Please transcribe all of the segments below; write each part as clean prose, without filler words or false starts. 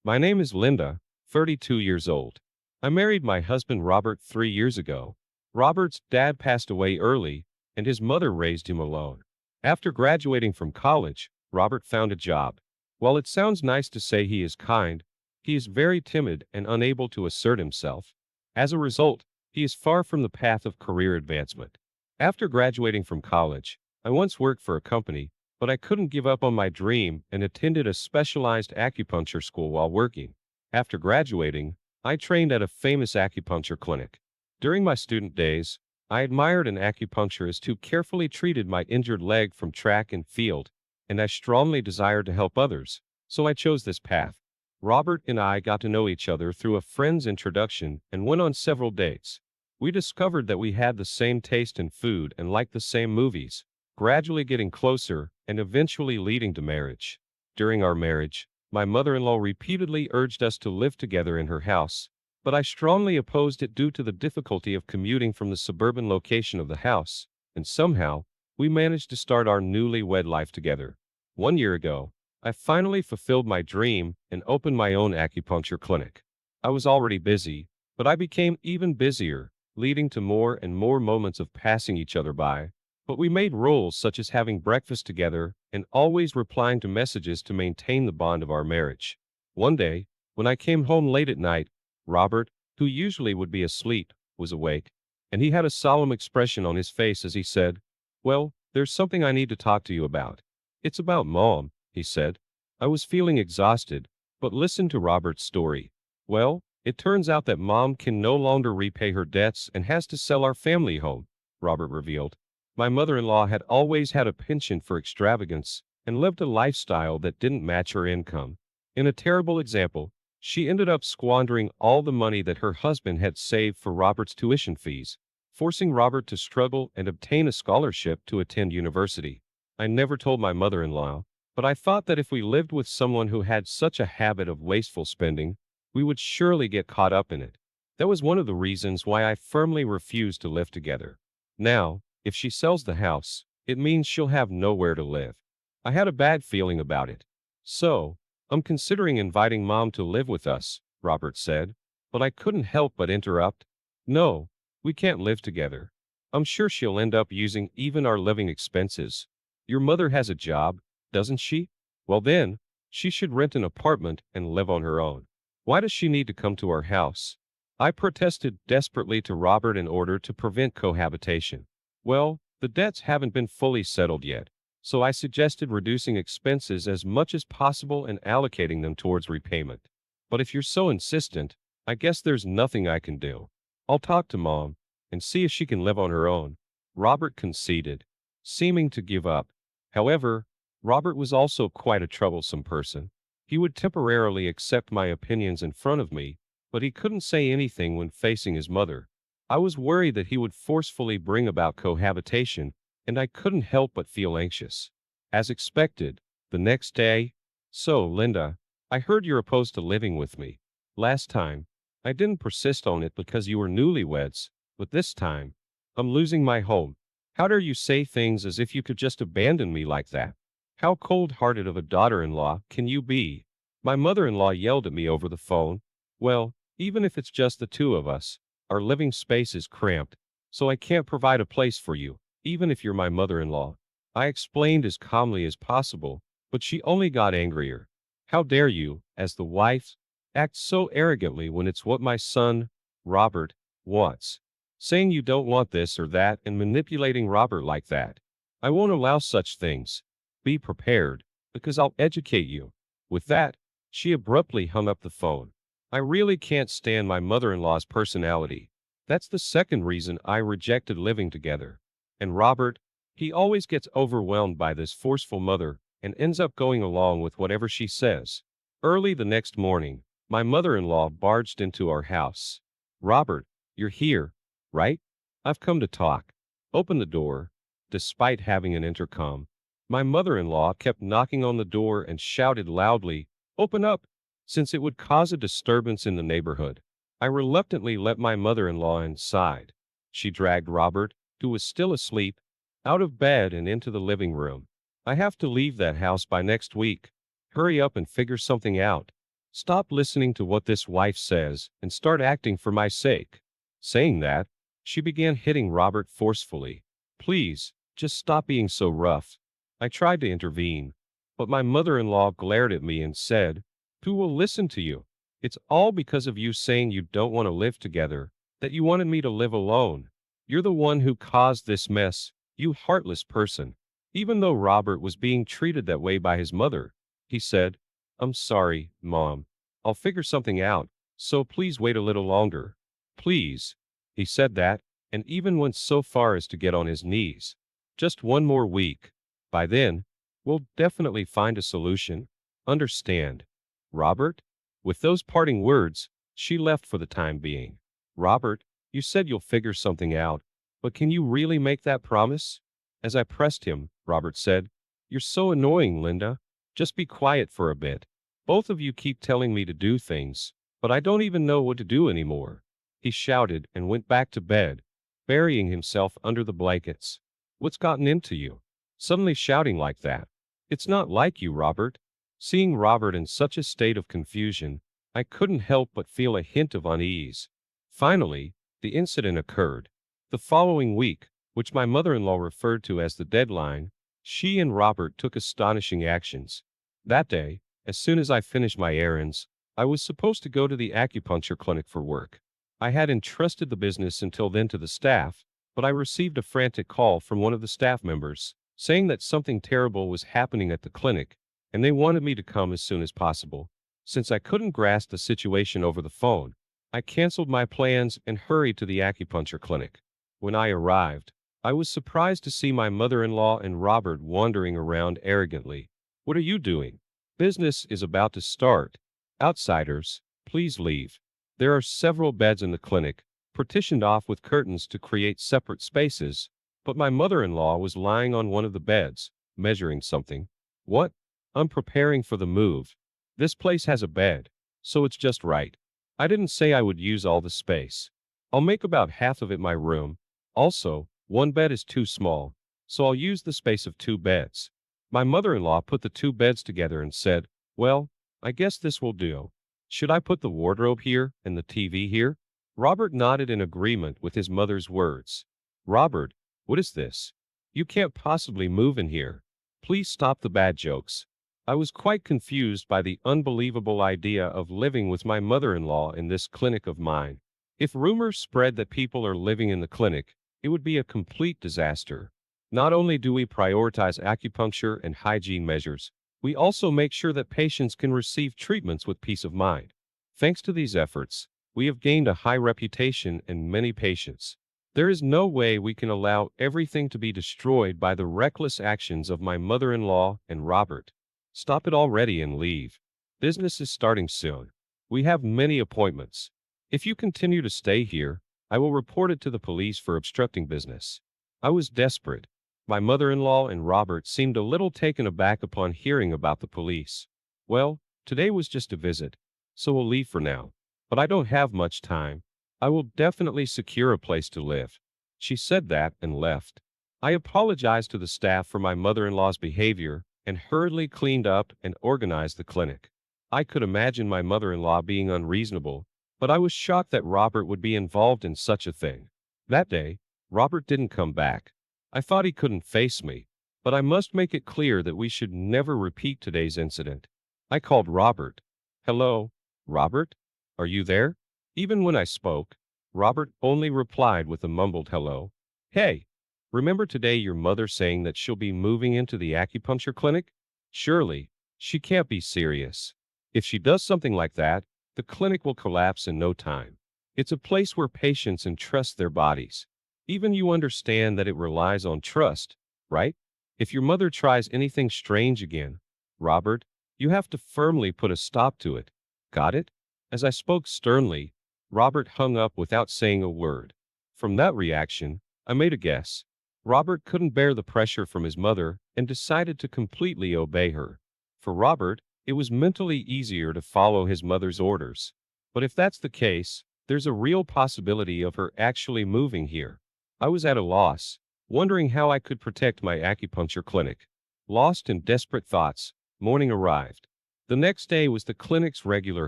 My name is Linda, 32 years old. I married my husband Robert 3 years ago. Robert's dad passed away early, and his mother raised him alone. After graduating from college, Robert found a job. While it sounds nice to say he is kind, he is very timid and unable to assert himself. As a result, he is far from the path of career advancement. After graduating from college, I once worked for a company, but I couldn't give up on my dream and attended a specialized acupuncture school while working. After graduating, I trained at a famous acupuncture clinic. During my student days, I admired an acupuncturist who carefully treated my injured leg from track and field, and I strongly desired to help others, so I chose this path. Robert and I got to know each other through a friend's introduction and went on several dates. We discovered that we had the same taste in food and liked the same movies, gradually getting closer and eventually leading to marriage. During our marriage, my mother-in-law repeatedly urged us to live together in her house, but I strongly opposed it due to the difficulty of commuting from the suburban location of the house, and somehow, we managed to start our newlywed life together. 1 year ago, I finally fulfilled my dream and opened my own acupuncture clinic. I was already busy, but I became even busier, leading to more and more moments of passing each other by. But we made rules such as having breakfast together and always replying to messages to maintain the bond of our marriage. One day, when I came home late at night, Robert, who usually would be asleep, was awake, and he had a solemn expression on his face as he said, "Well, there's something I need to talk to you about." "It's about Mom," he said. I was feeling exhausted, but listened to Robert's story. "Well, it turns out that Mom can no longer repay her debts and has to sell our family home," Robert revealed. My mother-in-law had always had a penchant for extravagance and lived a lifestyle that didn't match her income. In a terrible example, she ended up squandering all the money that her husband had saved for Robert's tuition fees, forcing Robert to struggle and obtain a scholarship to attend university. I never told my mother-in-law, but I thought that if we lived with someone who had such a habit of wasteful spending, we would surely get caught up in it. That was one of the reasons why I firmly refused to live together. Now, if she sells the house, it means she'll have nowhere to live. I had a bad feeling about it. "So, I'm considering inviting Mom to live with us," Robert said, but I couldn't help but interrupt. "No, we can't live together. I'm sure she'll end up using even our living expenses. Your mother has a job, doesn't she? Well then, she should rent an apartment and live on her own. Why does she need to come to our house?" I protested desperately to Robert in order to prevent cohabitation. "Well, the debts haven't been fully settled yet, so I suggested reducing expenses as much as possible and allocating them towards repayment. But if you're so insistent, I guess there's nothing I can do. I'll talk to Mom and see if she can live on her own." Robert conceded, seeming to give up. However, Robert was also quite a troublesome person. He would temporarily accept my opinions in front of me, but he couldn't say anything when facing his mother. I was worried that he would forcefully bring about cohabitation, and I couldn't help but feel anxious. As expected, the next day, "So, Linda, I heard you're opposed to living with me. Last time, I didn't persist on it because you were newlyweds, but this time, I'm losing my home. How dare you say things as if you could just abandon me like that? How cold-hearted of a daughter-in-law can you be?" My mother-in-law yelled at me over the phone. "Well, even if it's just the two of us, our living space is cramped, so I can't provide a place for you, even if you're my mother-in-law." I explained as calmly as possible, but she only got angrier. "How dare you, as the wife, act so arrogantly when it's what my son, Robert, wants? Saying you don't want this or that and manipulating Robert like that. I won't allow such things. Be prepared, because I'll educate you." With that, she abruptly hung up the phone. I really can't stand my mother-in-law's personality. That's the second reason I rejected living together. And Robert, he always gets overwhelmed by this forceful mother and ends up going along with whatever she says. Early the next morning, my mother-in-law barged into our house. "Robert, you're here, right? I've come to talk." "Open the door." Despite having an intercom, my mother-in-law kept knocking on the door and shouted loudly, "Open up," since it would cause a disturbance in the neighborhood. I reluctantly let my mother-in-law inside. She dragged Robert, who was still asleep, out of bed and into the living room. "I have to leave that house by next week. Hurry up and figure something out." Stop listening to what this wife says and start acting for my sake. Saying that, she began hitting Robert forcefully. Please, just stop being so rough. I tried to intervene, but my mother-in-law glared at me and said, who will listen to you? It's all because of you saying you don't want to live together, that you wanted me to live alone. You're the one who caused this mess, you heartless person. Even though Robert was being treated that way by his mother, he said, I'm sorry, Mom. I'll figure something out, so please wait a little longer. Please. He said that, and even went so far as to get on his knees. Just one more week. By then, we'll definitely find a solution. Understand? Robert? With those parting words, she left for the time being. Robert, you said you'll figure something out, but can you really make that promise? As I pressed him, Robert said, you're so annoying, Linda. Just be quiet for a bit. Both of you keep telling me to do things, but I don't even know what to do anymore. He shouted and went back to bed, burying himself under the blankets. What's gotten into you? Suddenly shouting like that. It's not like you, Robert. Seeing Robert in such a state of confusion, I couldn't help but feel a hint of unease. Finally, the incident occurred. The following week, which my mother-in-law referred to as the deadline, she and Robert took astonishing actions. That day, as soon as I finished my errands, I was supposed to go to the acupuncture clinic for work. I had entrusted the business until then to the staff, but I received a frantic call from one of the staff members, saying that something terrible was happening at the clinic, and they wanted me to come as soon as possible. Since I couldn't grasp the situation over the phone, I canceled my plans and hurried to the acupuncture clinic. When I arrived, I was surprised to see my mother-in-law and Robert wandering around arrogantly. What are you doing? Business is about to start. Outsiders, please leave. There are several beds in the clinic, partitioned off with curtains to create separate spaces, but my mother-in-law was lying on one of the beds, measuring something. What? I'm preparing for the move. This place has a bed, so it's just right. I didn't say I would use all the space. I'll make about half of it my room. Also, one bed is too small, so I'll use the space of two beds. My mother-in-law put the two beds together and said, well, I guess this will do. Should I put the wardrobe here and the TV here? Robert nodded in agreement with his mother's words. Robert, what is this? You can't possibly move in here. Please stop the bad jokes. I was quite confused by the unbelievable idea of living with my mother-in-law in this clinic of mine. If rumors spread that people are living in the clinic, it would be a complete disaster. Not only do we prioritize acupuncture and hygiene measures, we also make sure that patients can receive treatments with peace of mind. Thanks to these efforts, we have gained a high reputation and many patients. There is no way we can allow everything to be destroyed by the reckless actions of my mother-in-law and Robert. Stop it already and leave. Business is starting soon. We have many appointments. If you continue to stay here, I will report it to the police for obstructing business. I was desperate. My mother-in-law and Robert seemed a little taken aback upon hearing about the police. Well, today was just a visit, so we'll leave for now. But I don't have much time. I will definitely secure a place to live. She said that and left. I apologized to the staff for my mother-in-law's behavior and hurriedly cleaned up and organized the clinic. I could imagine my mother-in-law being unreasonable, but I was shocked that Robert would be involved in such a thing. That day, Robert didn't come back. I thought he couldn't face me, but I must make it clear that we should never repeat today's incident. I called Robert. Hello, Robert? Are you there? Even when I spoke, Robert only replied with a mumbled hello. Hey, remember today your mother saying that she'll be moving into the acupuncture clinic? Surely, she can't be serious. If she does something like that, the clinic will collapse in no time. It's a place where patients entrust their bodies. Even you understand that it relies on trust, right? If your mother tries anything strange again, Robert, you have to firmly put a stop to it. Got it? As I spoke sternly, Robert hung up without saying a word. From that reaction, I made a guess. Robert couldn't bear the pressure from his mother and decided to completely obey her. For Robert, it was mentally easier to follow his mother's orders. But if that's the case, there's a real possibility of her actually moving here. I was at a loss, wondering how I could protect my acupuncture clinic. Lost in desperate thoughts, morning arrived. The next day was the clinic's regular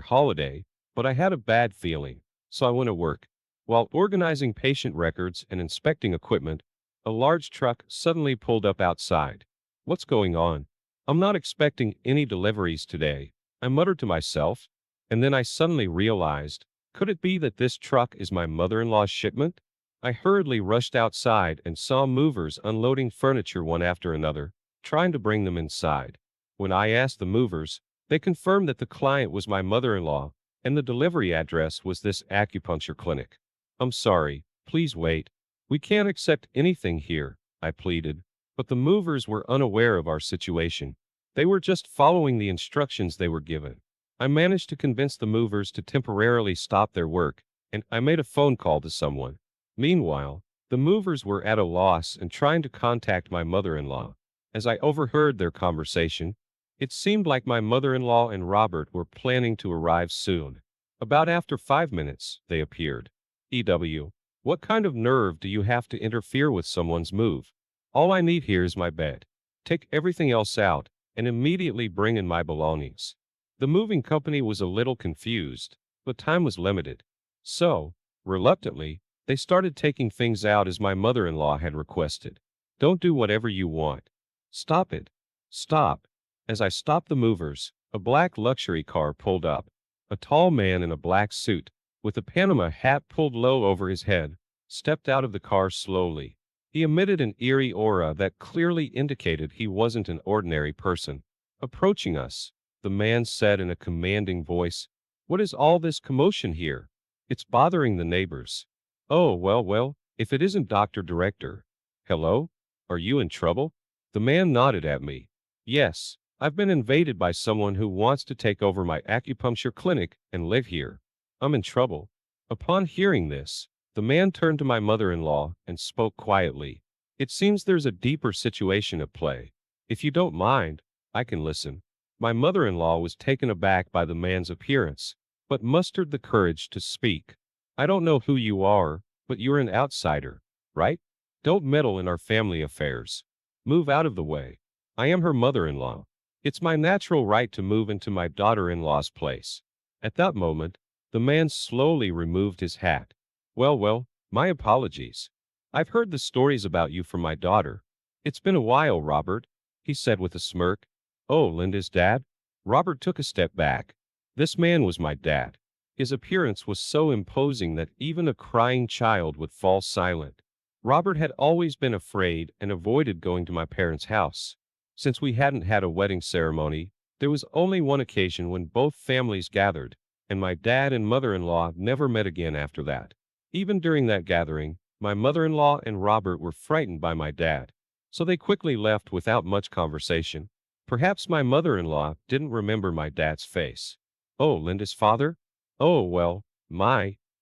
holiday, but I had a bad feeling, so I went to work. While organizing patient records and inspecting equipment, a large truck suddenly pulled up outside. What's going on? I'm not expecting any deliveries today, I muttered to myself, and then I suddenly realized, could it be that this truck is my mother-in-law's shipment? I hurriedly rushed outside and saw movers unloading furniture one after another, trying to bring them inside. When I asked the movers, they confirmed that the client was my mother-in-law, and the delivery address was this acupuncture clinic. I'm sorry, please wait. We can't accept anything here, I pleaded, but the movers were unaware of our situation. They were just following the instructions they were given. I managed to convince the movers to temporarily stop their work, and I made a phone call to someone. Meanwhile, the movers were at a loss and trying to contact my mother-in-law. As I overheard their conversation, it seemed like my mother-in-law and Robert were planning to arrive soon. About after 5 minutes, they appeared. EW, what kind of nerve do you have to interfere with someone's move? All I need here is my bed. Take everything else out, and immediately bring in my belongings. The moving company was a little confused, but time was limited. So, reluctantly, they started taking things out as my mother-in-law had requested. Don't do whatever you want. Stop it. Stop. As I stopped the movers, a black luxury car pulled up. A tall man in a black suit, with a Panama hat pulled low over his head, stepped out of the car slowly. He emitted an eerie aura that clearly indicated he wasn't an ordinary person. Approaching us, the man said in a commanding voice, "What is all this commotion here? It's bothering the neighbors." "Oh, well, if it isn't Dr. Director." "Hello? Are you in trouble?" The man nodded at me. "Yes, I've been invaded by someone who wants to take over my acupuncture clinic and live here. I'm in trouble." Upon hearing this, the man turned to my mother-in-law and spoke quietly. "It seems there's a deeper situation at play. If you don't mind, I can listen." My mother-in-law was taken aback by the man's appearance, but mustered the courage to speak. "I don't know who you are, but you're an outsider, right? Don't meddle in our family affairs. Move out of the way. I am her mother-in-law. It's my natural right to move into my daughter-in-law's place." At that moment, the man slowly removed his hat. Well, my apologies. I've heard the stories about you from my daughter. It's been a while, Robert," he said with a smirk. "Oh, Linda's dad?" Robert took a step back. This man was my dad. His appearance was so imposing that even a crying child would fall silent. Robert had always been afraid and avoided going to my parents' house. Since we hadn't had a wedding ceremony, there was only one occasion when both families gathered, and my dad and mother-in-law never met again after that. Even during that gathering, my mother-in-law and Robert were frightened by my dad, so they quickly left without much conversation. Perhaps my mother-in-law didn't remember my dad's face. "Oh, Linda's father? Oh, well,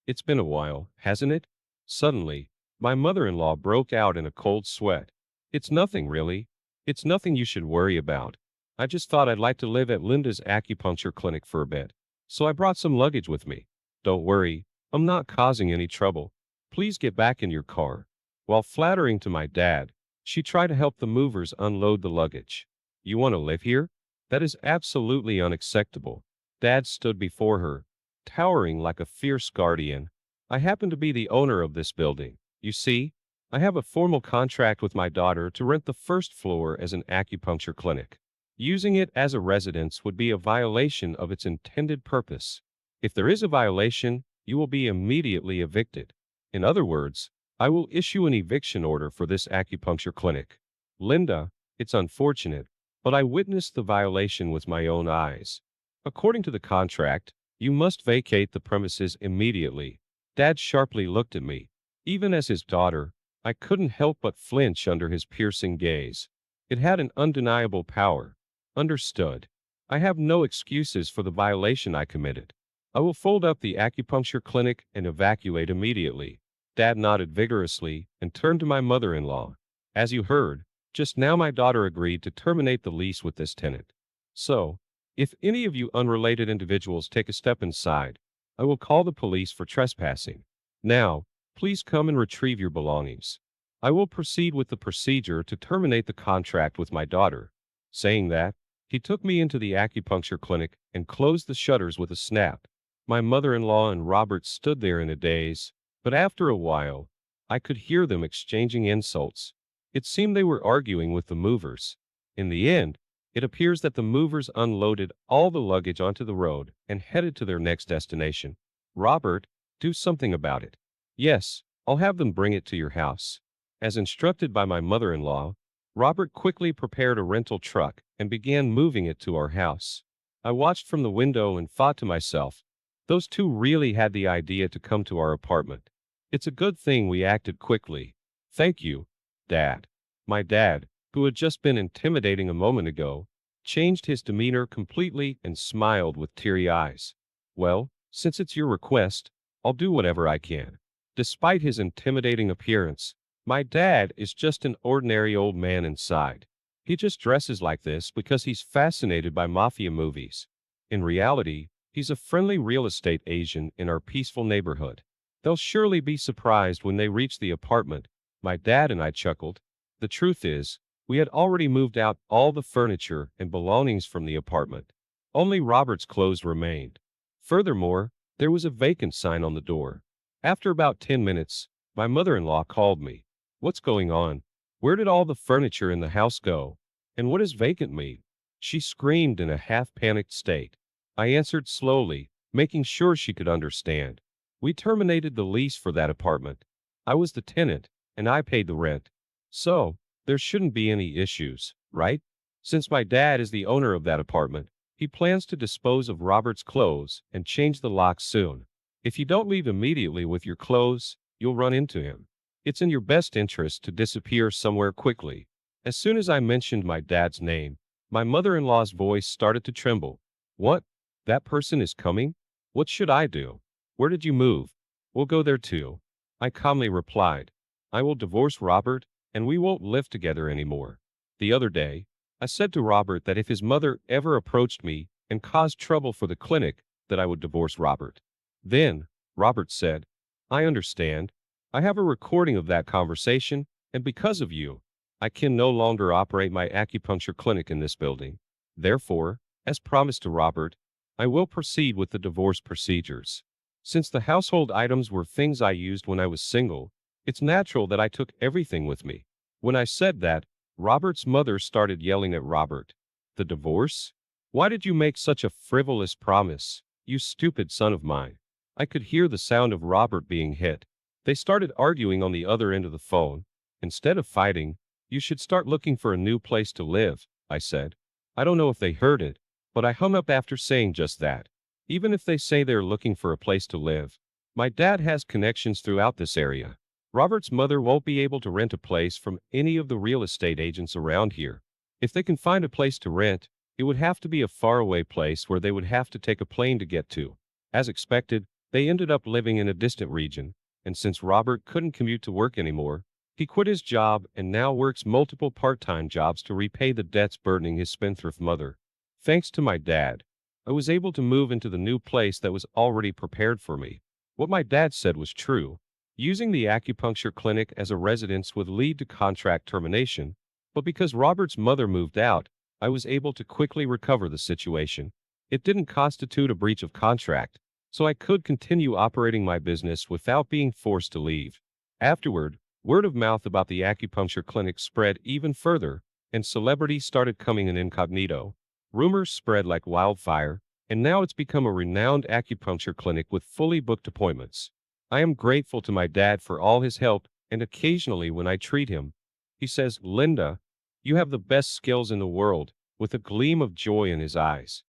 it's been a while, hasn't it?" Suddenly, my mother-in-law broke out in a cold sweat. "It's nothing, really. It's nothing you should worry about. I just thought I'd like to live at Linda's acupuncture clinic for a bit, so I brought some luggage with me. Don't worry, I'm not causing any trouble. Please get back in your car." While flattering to my dad, she tried to help the movers unload the luggage. "You want to live here? That is absolutely unacceptable." Dad stood before her, towering like a fierce guardian. "I happen to be the owner of this building. You see, I have a formal contract with my daughter to rent the first floor as an acupuncture clinic. Using it as a residence would be a violation of its intended purpose. If there is a violation, you will be immediately evicted. In other words, I will issue an eviction order for this acupuncture clinic. Linda, it's unfortunate, but I witnessed the violation with my own eyes. According to the contract, you must vacate the premises immediately." Dad sharply looked at me. Even as his daughter, I couldn't help but flinch under his piercing gaze. It had an undeniable power. "Understood. I have no excuses for the violation I committed. I will fold up the acupuncture clinic and evacuate immediately." Dad nodded vigorously and turned to my mother-in-law. "As you heard, just now my daughter agreed to terminate the lease with this tenant. So, if any of you unrelated individuals take a step inside, I will call the police for trespassing. Now, please come and retrieve your belongings. I will proceed with the procedure to terminate the contract with my daughter." Saying that, He took me into the acupuncture clinic and closed the shutters with a snap. My mother-in-law and Robert stood there in a daze, but after a while, I could hear them exchanging insults. It seemed they were arguing with the movers. In the end, it appears that the movers unloaded all the luggage onto the road and headed to their next destination. Robert, do something about it. Yes, I'll have them bring it to your house. As instructed by my mother-in-law, Robert quickly prepared a rental truck and began moving it to our house. I watched from the window and thought to myself, those two really had the idea to come to our apartment. It's a good thing we acted quickly. Thank you, Dad. My dad, who had just been intimidating a moment ago, changed his demeanor completely and smiled with teary eyes. Well, since it's your request, I'll do whatever I can. Despite his intimidating appearance, my dad is just an ordinary old man inside. He just dresses like this because he's fascinated by mafia movies. In reality, he's a friendly real estate agent in our peaceful neighborhood. They'll surely be surprised when they reach the apartment. My dad and I chuckled. The truth is, we had already moved out all the furniture and belongings from the apartment. Only Robert's clothes remained. Furthermore, there was a vacant sign on the door. After about 10 minutes, my mother-in-law called me. What's going on? Where did all the furniture in the house go? And what does vacant mean? She screamed in a half-panicked state. I answered slowly, making sure she could understand. We terminated the lease for that apartment. I was the tenant, and I paid the rent. So, there shouldn't be any issues, right? Since my dad is the owner of that apartment, he plans to dispose of Robert's clothes and change the locks soon. If you don't leave immediately with your clothes, you'll run into him. It's in your best interest to disappear somewhere quickly. As soon as I mentioned my dad's name, my mother-in-law's voice started to tremble. What? That person is coming? What should I do? Where did you move? We'll go there too. I calmly replied. I will divorce Robert, and we won't live together anymore. The other day, I said to Robert that if his mother ever approached me and caused trouble for the clinic, that I would divorce Robert. Then, Robert said, I understand. I have a recording of that conversation, and because of you, I can no longer operate my acupuncture clinic in this building. Therefore, as promised to Robert, I will proceed with the divorce procedures. Since the household items were things I used when I was single, it's natural that I took everything with me. When I said that, Robert's mother started yelling at Robert. The divorce? Why did you make such a frivolous promise, you stupid son of mine? I could hear the sound of Robert being hit. They started arguing on the other end of the phone. Instead of fighting, you should start looking for a new place to live, I said. I don't know if they heard it, but I hung up after saying just that. Even if they say they're looking for a place to live, my dad has connections throughout this area. Robert's mother won't be able to rent a place from any of the real estate agents around here. If they can find a place to rent, it would have to be a faraway place where they would have to take a plane to get to. As expected, they ended up living in a distant region, and since Robert couldn't commute to work anymore, he quit his job and now works multiple part-time jobs to repay the debts burdening his spendthrift mother. Thanks to my dad, I was able to move into the new place that was already prepared for me. What my dad said was true. Using the acupuncture clinic as a residence would lead to contract termination, but because Robert's mother moved out, I was able to quickly recover the situation. It didn't constitute a breach of contract, so I could continue operating my business without being forced to leave. Afterward, word of mouth about the acupuncture clinic spread even further, and celebrities started coming in incognito. Rumors spread like wildfire, and now it's become a renowned acupuncture clinic with fully booked appointments. I am grateful to my dad for all his help, and occasionally when I treat him, he says, Linda, you have the best skills in the world, with a gleam of joy in his eyes.